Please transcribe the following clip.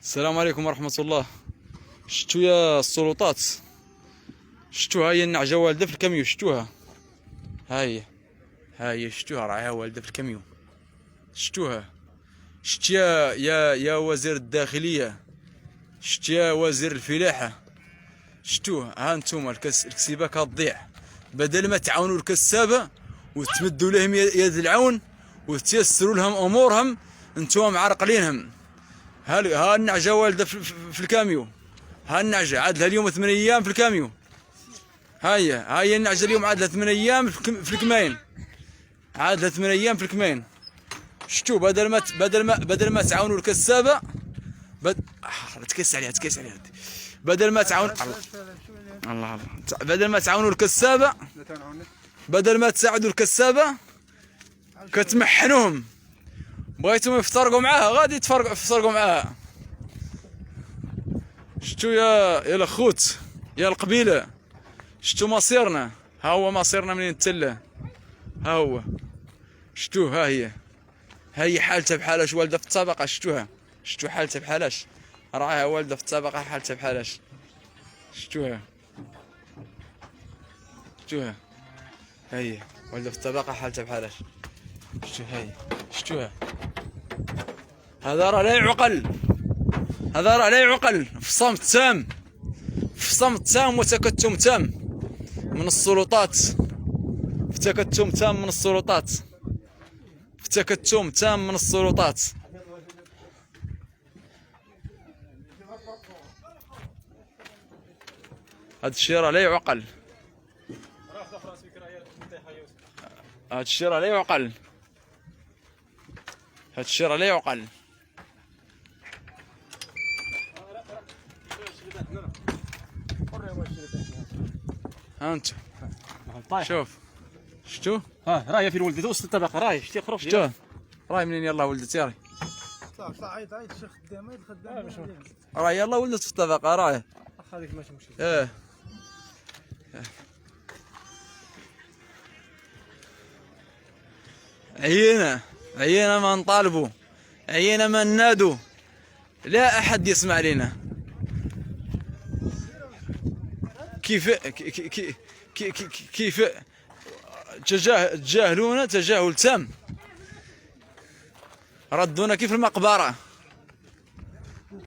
السلام عليكم ورحمة الله. شفتوا يا السلطات؟ شفتوها هي النعجة والدة في الكاميو؟ شفتوها؟ هاي شفتوها راها والدة في الكاميو. شفتوها؟ شفت يا وزير الداخلية؟ شفت يا وزير الفلاحة؟ شفتوه؟ ها انتم الكسيبة كتضيع، بدل ما تعاونوا الكسابة وتمدوا لهم يد العون وتيسروا لهم امورهم، انتم معرقلينهم. ها النعجة والدة في الكاميو. ها النعجة عاد لها اليوم 8 ايام في الكاميو. هاي النعجة اليوم عاد لها 8 ايام في الكمين. عاد لها 8 ايام في الكمين. شتو بدل ما تعاونوا الكسابة تكس عليها بدل ما تعاون الله بدل ما تعاونوا الكسابة، بدل ما تساعدوا الكسابة كتمحنوهم. بغيتهم يفترقوا معاها غادي يفترقوا معاها. شتو يا الاخوت يا القبيله؟ شتو مصيرنا؟ ها هو مصيرنا منين التله. ها هو شتو ها هي حالتها بحالاش والده في الطبقه. شتوها؟ شتو حالتها بحالاش؟ راها والده في الطبقه حالتها بحالاش. شتوها؟ هي والده في الطبقه حالتها بحالاش. شتوها؟ هذا راه لا يعقل، هذا راه لا يعقل. في صمت تام، في صمت تام وتكتم تام من السلطات، في تكتم تام من السلطات، في تكتم تام من السلطات. هاد الشيء راه لا يعقل، هاد الشيء راه لا يعقل، هاد الشيء راه لا يعقل. ها انت شوف شتو؟ راهي في ولدته وسط الطبقه. راهي شتي خروف شتو؟ راهي منين يلا ولدت؟ يا طلع عيط شي خدامه راهي يلا ولدت في الطبقه. راهي هذيك ماشي مشكل. عيينا ما نطالبوا، عيينا ما ننادوا، لا احد يسمع لنا. كيف تجاهلونا تجاهل تام، ردونا كيف المقبره.